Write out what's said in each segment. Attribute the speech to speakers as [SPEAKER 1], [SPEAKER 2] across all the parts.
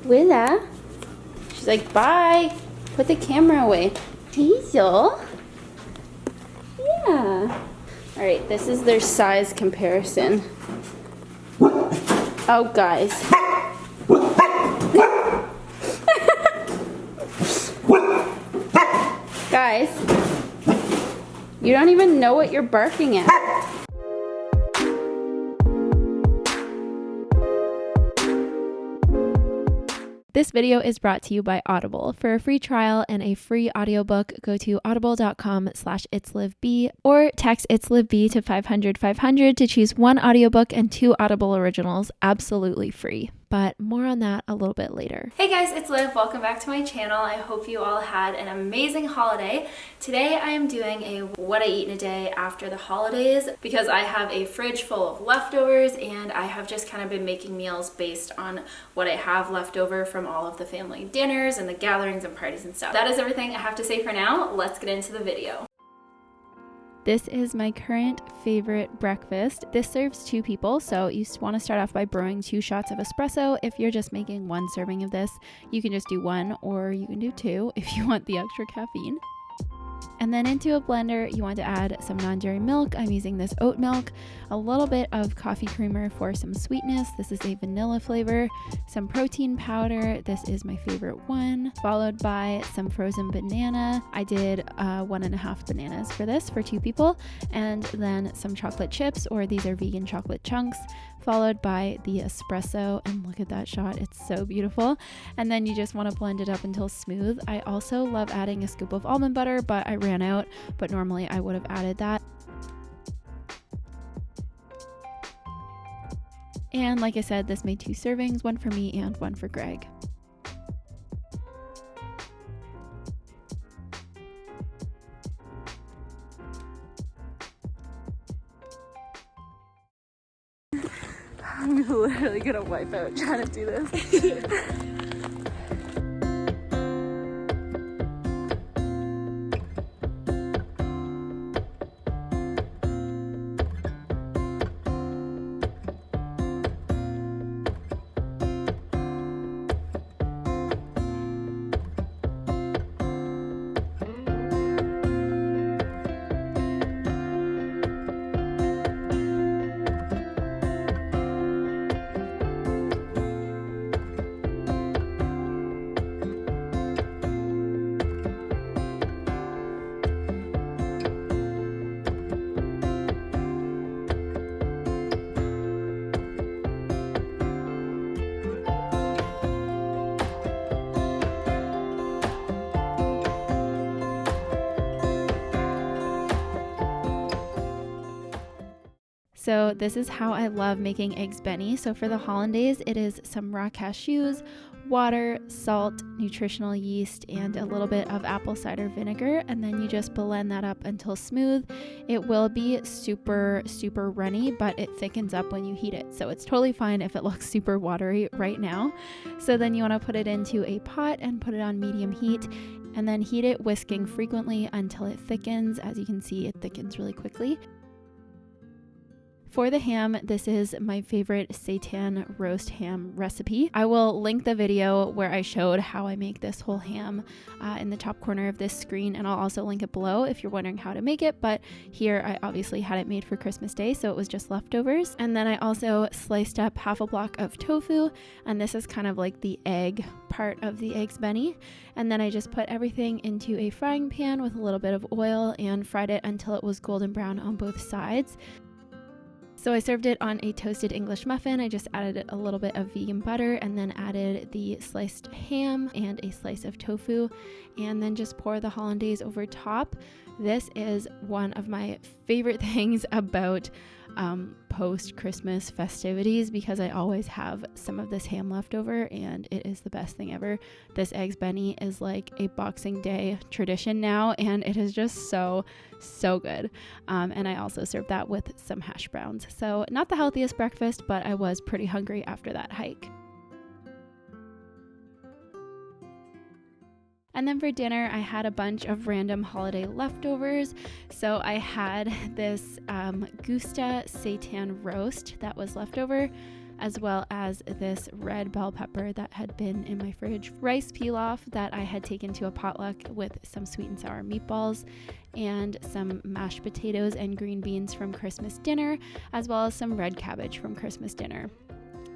[SPEAKER 1] Willa. She's like, bye. Put the camera away. Hazel. Yeah. All right, this is their size comparison. Oh, guys. Guys, you don't even know what you're barking at.
[SPEAKER 2] This video is brought to you by Audible. For a free trial and a free audiobook, go to audible.com/itsliveb or text itsliveb to 500-500 to choose one audiobook and 2 Audible originals absolutely free. But more on that a little bit later.
[SPEAKER 3] Hey guys, it's Liv. Welcome back to my channel. I hope you all had an amazing holiday. Today I am doing a what I eat in a day after the holidays because I have a fridge full of leftovers and I have just kind of been making meals based on what I have left over from all of the family dinners and the gatherings and parties and stuff. That is everything I have to say for now. Let's get into the video.
[SPEAKER 2] This is my current favorite breakfast. This serves 2 people, so you want to start off by brewing 2 shots of espresso. If you're just making 1 serving of this, you can just do 1 or you can do 2 if you want the extra caffeine. And then into a blender, you want to add some non-dairy milk. I'm using this oat milk, a little bit of coffee creamer for some sweetness. This is a vanilla flavor, some protein powder. This is my favorite one, followed by some frozen banana. I did 1.5 bananas for this for 2 people, and then some chocolate chips, or these are vegan chocolate chunks, followed by the espresso. And look at that shot, it's so beautiful. And then you just want to blend it up until smooth. I also love adding a scoop of almond butter, but I ran out, but normally I would have added that. And like I said, this made 2 servings, 1 for me and 1 for Greg.
[SPEAKER 1] I'm literally gonna wipe out trying to do this.
[SPEAKER 2] So this is how I love making eggs benny. So for the hollandaise, it is some raw cashews, water, salt, nutritional yeast, and a little bit of apple cider vinegar. And then you just blend that up until smooth. It will be super runny, but it thickens up when you heat it. So it's totally fine if it looks super watery right now. So then you want to put it into a pot and put it on medium heat, and then heat it, whisking frequently until it thickens. As you can see, it thickens really quickly. For the ham, this is my favorite seitan roast ham recipe. I will link the video where I showed how I make this whole ham in the top corner of this screen, and I'll also link it below if you're wondering how to make it. But here I obviously had it made for Christmas Day, so it was just leftovers. And then I also sliced up half a block of tofu, and this is kind of like the egg part of the eggs benny. And then I just put everything into a frying pan with a little bit of oil and fried it until it was golden brown on both sides. So I served it on a toasted English muffin. I just added a little bit of vegan butter and then added the sliced ham and a slice of tofu, and then just pour the hollandaise over top. This is one of my favorite things about post-Christmas festivities, because I always have some of this ham left over and it is the best thing ever. This eggs benny is like a Boxing Day tradition now, and it is just so good. And I also served that with some hash browns. So not the healthiest breakfast, but I was pretty hungry after that hike. And then for dinner, I had a bunch of random holiday leftovers. So I had this Gusta seitan roast that was left over. as well as this red bell pepper that had been in my fridge, rice pilaf that I had taken to a potluck with some sweet and sour meatballs, and some mashed potatoes and green beans from Christmas dinner, as well as some red cabbage from Christmas dinner.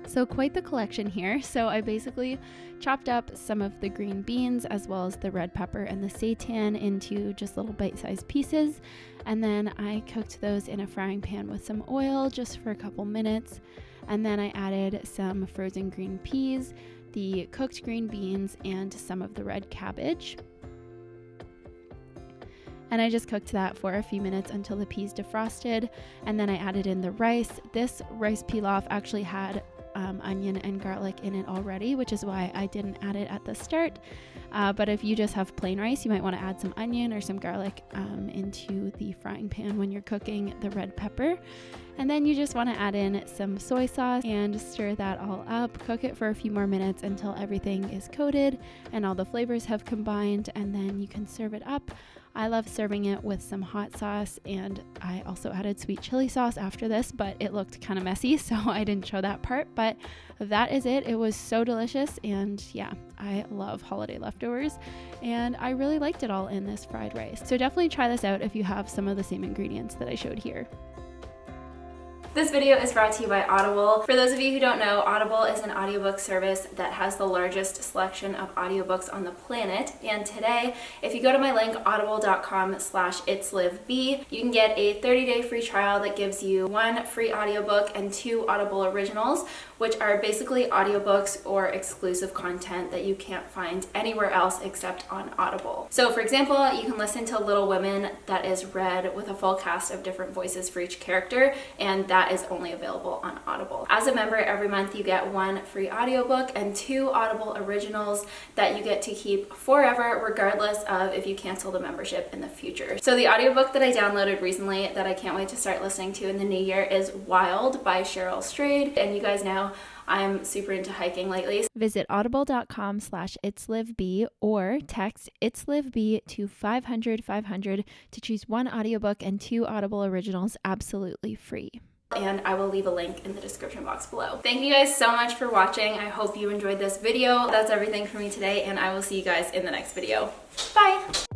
[SPEAKER 2] So quite the collection here. So I basically chopped up some of the green beans as well as the red pepper and the seitan into just little bite-sized pieces. And then I cooked those in a frying pan with some oil just for a couple minutes. And then I added some frozen green peas, the cooked green beans, and some of the red cabbage. And I just cooked that for a few minutes until the peas defrosted. And then I added in the rice. This rice pilaf actually had onion and garlic in it already, which is why I didn't add it at the start. But if you just have plain rice, you might want to add some onion or some garlic into the frying pan when you're cooking the red pepper. And then you just want to add in some soy sauce and stir that all up. Cook it for a few more minutes until everything is coated and all the flavors have combined, and then you can serve it up. I love serving it with some hot sauce, and I also added sweet chili sauce after this, but it looked kind of messy, so I didn't show that part. But that is it. It was so delicious, and yeah, I love holiday leftovers, and I really liked it all in this fried rice. So definitely try this out if you have some of the same ingredients that I showed here.
[SPEAKER 3] This video is brought to you by Audible. For those of you who don't know, Audible is an audiobook service that has the largest selection of audiobooks on the planet. And today, if you go to my link, audible.com/itslivb, you can get a 30-day free trial that gives you 1 free audiobook and 2 Audible originals, which are basically audiobooks or exclusive content that you can't find anywhere else except on Audible. So for example, you can listen to Little Women that is read with a full cast of different voices for each character, and that is only available on Audible. As a member, every month you get 1 free audiobook and 2 Audible originals that you get to keep forever, regardless of if you cancel the membership in the future. So the audiobook that I downloaded recently that I can't wait to start listening to in the new year is Wild by Cheryl Strayed, and you guys know I'm super into hiking lately.
[SPEAKER 2] Visit audible.com/itslivb or text itslivb to 500 to choose 1 audiobook and 2 Audible originals absolutely free.
[SPEAKER 3] And I will leave a link in the description box below. Thank you guys so much for watching. I hope you enjoyed this video. That's everything for me today, and I will see you guys in the next video. Bye!